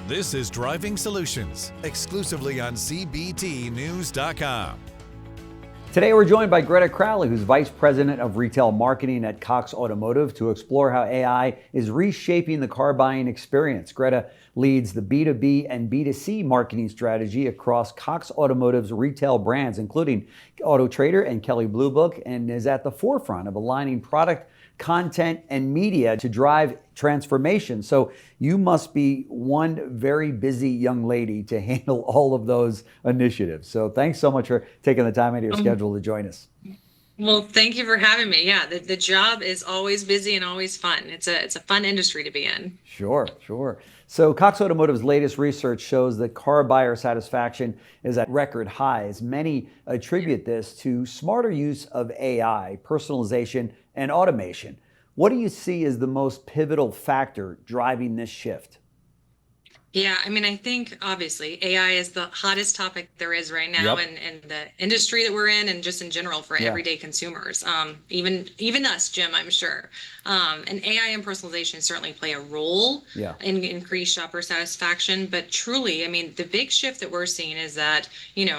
This is Driving Solutions, exclusively on CBTNews.com. Today we're joined by Greta Crowley, who's Vice President of Retail Marketing at Cox Automotive, to explore how AI is reshaping the car buying experience. Greta leads the B2B and B2C marketing strategy across Cox Automotive's retail brands, including Auto Trader and Kelley Blue Book, and is at the forefront of aligning product, content, and media to drive transformation. So you must be one very busy young lady to handle all of those initiatives. So thanks so much for taking the time out of your schedule to join us. Well, thank you for having me. Yeah, the job is always busy and always fun. It's a fun industry to be in. Sure. So Cox Automotive's latest research shows that car buyer satisfaction is at record highs. Many attribute this to smarter use of AI, personalization, and automation. What do you see as the most pivotal factor driving this shift? Yeah, I mean, I think obviously AI is the hottest topic there is right now in the industry that we're in and just in general for everyday consumers, even us, Jim, I'm sure. And AI and personalization certainly play a role in increased shopper satisfaction. But truly, I mean, the big shift that we're seeing is that,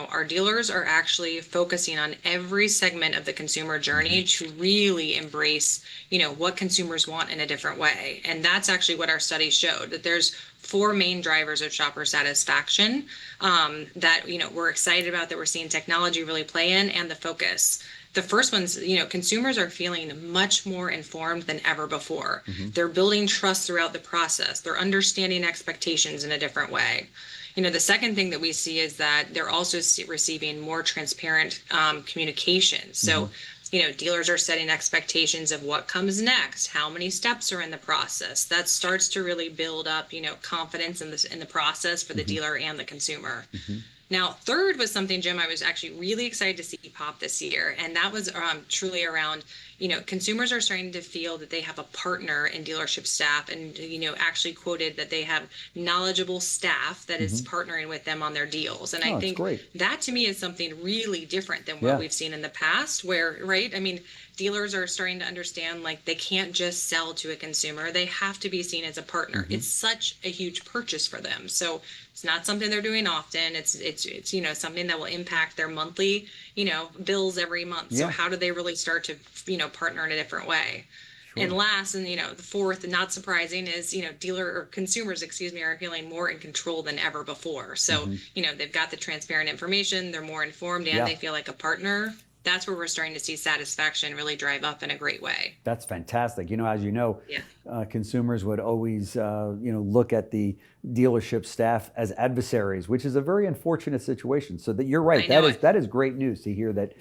our dealers are actually focusing on every segment of the consumer journey to really embrace, what consumers want in a different way. And that's actually what our study showed, that there's 4 main drivers of shopper satisfaction that we're excited about, that we're seeing technology really play in, and the focus. The first one's, consumers are feeling much more informed than ever before. They're building trust throughout the process. They're understanding expectations in a different way. The second thing that we see is that they're also receiving more transparent communication. So dealers are setting expectations of what comes next, how many steps are in the process. That starts to really build up, confidence in the process for the dealer and the consumer. Now, third was something, Jim, I was actually really excited to see pop this year, and that was truly around, consumers are starting to feel that they have a partner in dealership staff, and, actually quoted that they have knowledgeable staff that is partnering with them on their deals. And I think that to me is something really different than what we've seen in the past, where, I mean, dealers are starting to understand, like, they can't just sell to a consumer. They have to be seen as a partner. It's such a huge purchase for them. So it's not something they're doing often. It's something that will impact their monthly, bills every month. So how do they really start to, partner in a different way? And last, and the fourth, not surprising, is consumers, are feeling more in control than ever before. So they've got the transparent information, they're more informed, and they feel like a partner. That's where we're starting to see satisfaction really drive up in a great way. That's fantastic. As you know, consumers would always, look at the dealership staff as adversaries, which is a very unfortunate situation. So that you're right. That is great news to hear that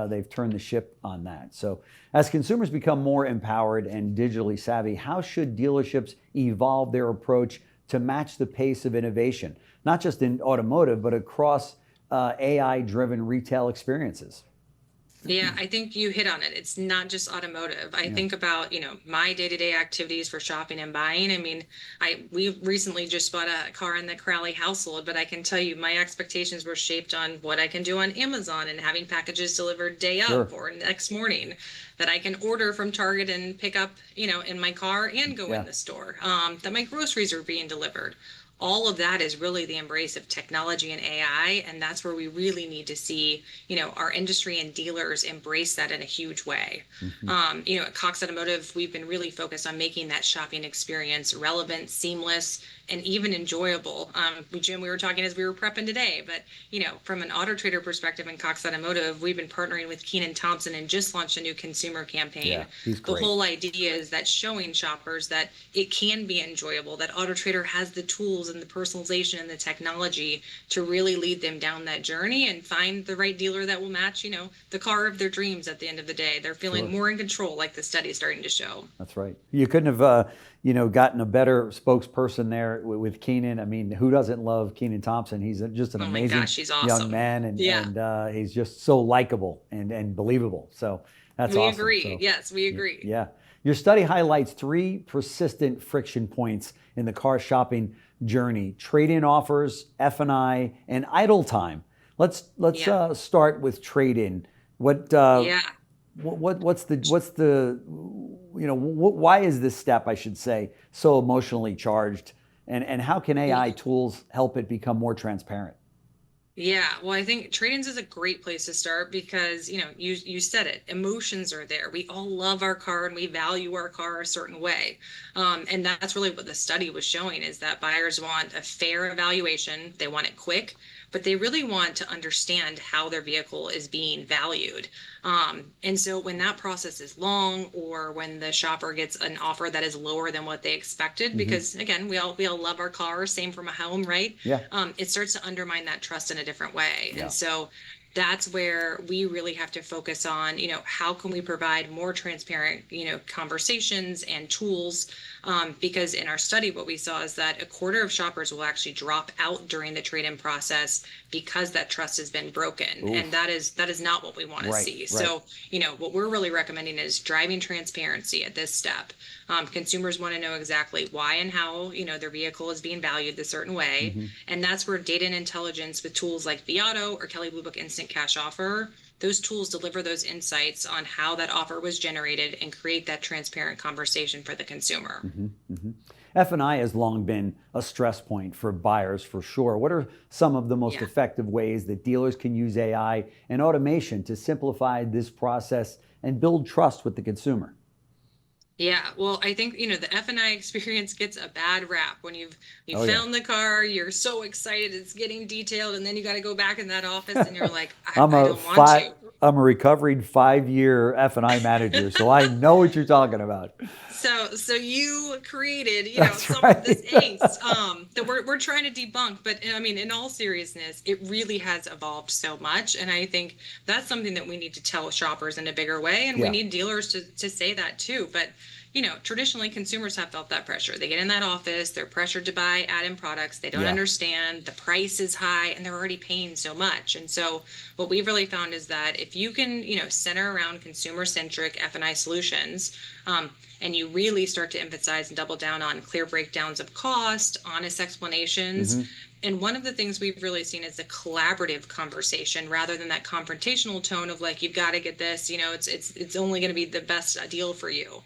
they've turned the ship on that. So as consumers become more empowered and digitally savvy, how should dealerships evolve their approach to match the pace of innovation, not just in automotive, but across AI-driven retail experiences? Yeah, I think you hit on it. It's not just automotive. I think about, my day-to-day activities for shopping and buying. I mean, we recently just bought a car in the Crowley household, but I can tell you my expectations were shaped on what I can do on Amazon and having packages delivered day of or next morning, that I can order from Target and pick up, in my car and go in the store, that my groceries are being delivered. All of that is really the embrace of technology and AI, and that's where we really need to see, our industry and dealers embrace that in a huge way. At Cox Automotive, we've been really focused on making that shopping experience relevant, seamless, and even enjoyable. Jim, we were talking as we were prepping today, but from an Auto Trader perspective in Cox Automotive, we've been partnering with Keenan Thompson and just launched a new consumer campaign. Yeah, he's great. The whole idea is that showing shoppers that it can be enjoyable, that Auto Trader has the tools and the personalization and the technology to really lead them down that journey and find the right dealer that will match, the car of their dreams at the end of the day. They're feeling more in control, like the study's starting to show. That's right. You couldn't have, gotten a better spokesperson there with Keenan. I mean, who doesn't love Keenan Thompson? He's just an amazing he's awesome. Young man, and he's just so likable and believable. So that's awesome. We agree. So, yes, we agree. Yeah. Your study highlights 3 persistent friction points in the car shopping journey: trade-in offers, F&I, and idle time. Let's start with trade-in. What's the why is this step, I should say, so emotionally charged And how can AI tools help it become more transparent? Yeah, well, I think trade-ins is a great place to start because, you said it, emotions are there. We all love our car and we value our car a certain way. And that's really what the study was showing is that buyers want a fair evaluation. They want it quick, but they really want to understand how their vehicle is being valued. And so when that process is long or when the shopper gets an offer that is lower than what they expected, because again, we all love our cars, same from a home, right? Yeah. It starts to undermine that trust in a different way. Yeah. And so that's where we really have to focus on, how can we provide more transparent, conversations and tools? Because in our study, what we saw is that a quarter of shoppers will actually drop out during the trade-in process because that trust has been broken. Oof. And that is not what we want to see. Right. So, what we're really recommending is driving transparency at this step. Consumers want to know exactly why and how, their vehicle is being valued a certain way. And that's where data and intelligence with tools like Viato or Kelley Blue Book Instant Cash Offer, those tools deliver those insights on how that offer was generated and create that transparent conversation for the consumer. F&I has long been a stress point for buyers for sure. What are some of the most effective ways that dealers can use AI and automation to simplify this process and build trust with the consumer? Yeah, well, I think, the F&I experience gets a bad rap when you found the car, you're so excited, it's getting detailed, and then you got to go back in that office and you're like, I don't want to. I'm a recovering 5-year F&I manager, so I know what you're talking about. So you created, some right. of this angst that we're trying to debunk. But I mean, in all seriousness, it really has evolved so much. And I think that's something that we need to tell shoppers in a bigger way. And we need dealers to say that too. But traditionally consumers have felt that pressure. They get in that office, they're pressured to buy add-in products. They don't understand the price is high and they're already paying so much. And so what we've really found is that if you can, center around consumer-centric F&I solutions, and you really start to emphasize and double down on clear breakdowns of cost, honest explanations. And one of the things we've really seen is a collaborative conversation rather than that confrontational tone of like, you've got to get this, it's only going to be the best deal for you.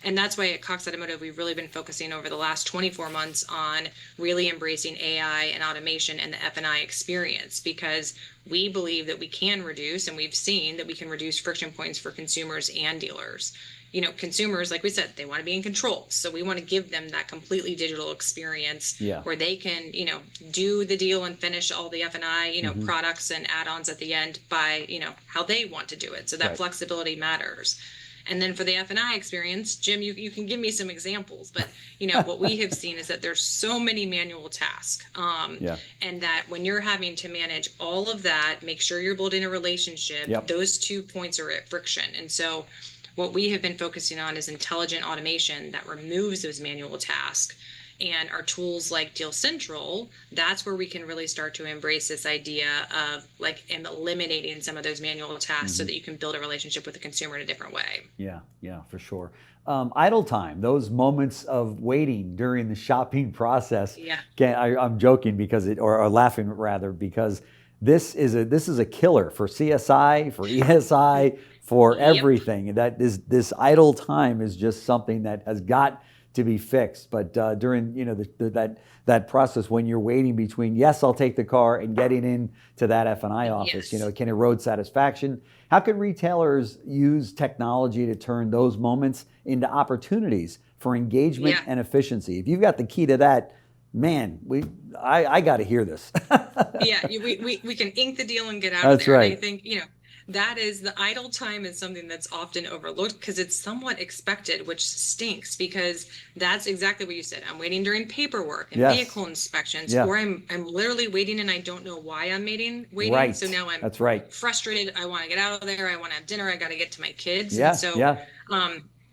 And that's why at Cox Automotive, we've really been focusing over the last 24 months on really embracing AI and automation and the F&I experience, because we believe that we can reduce, and we've seen that we can reduce friction points for consumers and dealers. Consumers, like we said, they want to be in control. So we want to give them that completely digital experience where they can, do the deal and finish all the F&I, products and add-ons at the end by, how they want to do it. So that flexibility matters. And then for the F&I experience, Jim, you can give me some examples, but what we have seen is that there's so many manual tasks, and that when you're having to manage all of that, make sure you're building a relationship, those 2 points are at friction. And so what we have been focusing on is intelligent automation that removes those manual tasks. And our tools like Deal Central, that's where we can really start to embrace this idea of eliminating some of those manual tasks so that you can build a relationship with the consumer in a different way. Yeah, for sure. Idle time, those moments of waiting during the shopping process. I'm joking or laughing rather, because this is a killer for CSI, for ESI, for everything. That is, this idle time is just something that has got to be fixed. But during that process when you're waiting between yes, I'll take the car and getting into that F&I office, it can erode satisfaction. How can retailers use technology to turn those moments into opportunities for engagement and efficiency? If you've got the key to that, man, I got to hear this. We can ink the deal and get out That's of there. Right. And I think, that is, the idle time is something that's often overlooked because it's somewhat expected, which stinks, because that's exactly what you said. I'm waiting during paperwork and vehicle inspections, or I'm literally waiting and I don't know why I'm waiting. Right. So now I'm frustrated. I want to get out of there. I want to have dinner. I got to get to my kids.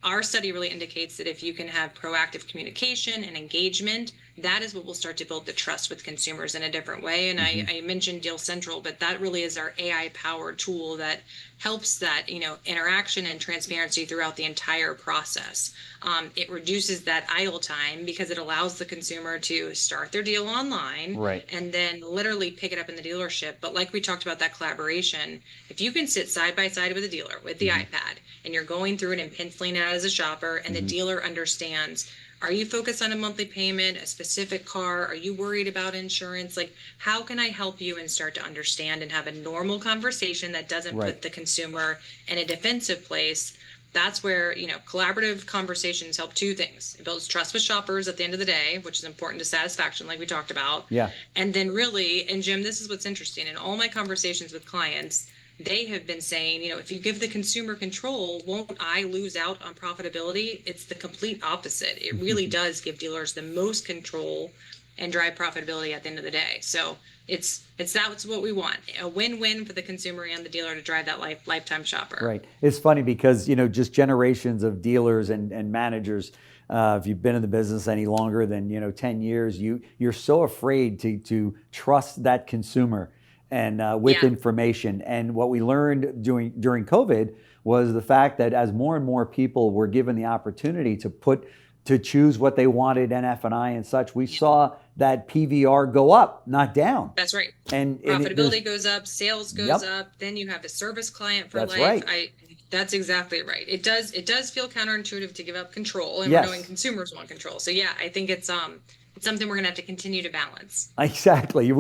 Our study really indicates that if you can have proactive communication and engagement, that is what will start to build the trust with consumers in a different way. And I mentioned Deal Central, but that really is our AI-powered tool that helps that, interaction and transparency throughout the entire process. It reduces that idle time because it allows the consumer to start their deal online and then literally pick it up in the dealership. But like we talked about, that collaboration, if you can sit side by side with a dealer with the iPad and you're going through it and penciling it out as a shopper, and the dealer understands, Are you focused on a monthly payment, a specific car? Are you worried about insurance? Like, how can I help you and start to understand and have a normal conversation that doesn't put the consumer in a defensive place? That's where, collaborative conversations help two things. It builds trust with shoppers at the end of the day, which is important to satisfaction, like we talked about. Yeah. And then really, and Jim, this is what's interesting. In all my conversations with clients, they have been saying, if you give the consumer control, won't I lose out on profitability? It's the complete opposite. It really does give dealers the most control and drive profitability at the end of the day. So that's what we want, a win-win for the consumer and the dealer to drive that lifetime shopper. Right. It's funny because, just generations of dealers and managers, if you've been in the business any longer than, 10 years, you're so afraid to trust that consumer and with information. And what we learned during COVID was the fact that as more and more people were given the opportunity to choose what they wanted, NF&I and such, we saw that PVR go up, not down. That's right. And profitability goes up, sales goes up. Then you have a service client for life. Right. That's exactly right. It does feel counterintuitive to give up control, and we're knowing consumers want control. So yeah, I think it's something we're going to have to continue to balance. Exactly.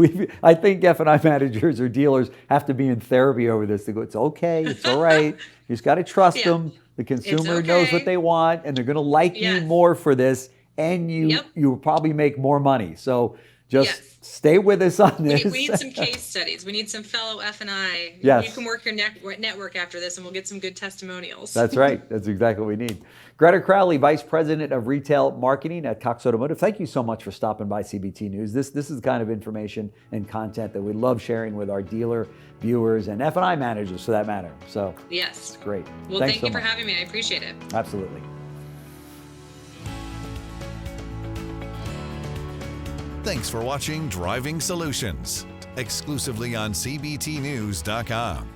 I think F&I managers or dealers have to be in therapy over this. They go, it's okay, it's all right. You just got to trust them. The consumer knows what they want, and they're going to like you more for this, and you will probably make more money. So just stay with us on this. We need some case studies. We need some fellow F&I. Yes. You can work your network after this, and we'll get some good testimonials. That's right. That's exactly what we need. Greta Crowley, Vice President of Retail Marketing at Cox Automotive. Thank you so much for stopping by CBT News. This is the kind of information and content that we love sharing with our dealer viewers and F&I managers for that matter. So yes, it's great. Well, Thanks thank so you for much. having me. I appreciate it. Absolutely. Thanks for watching Driving Solutions, exclusively on CBTnews.com.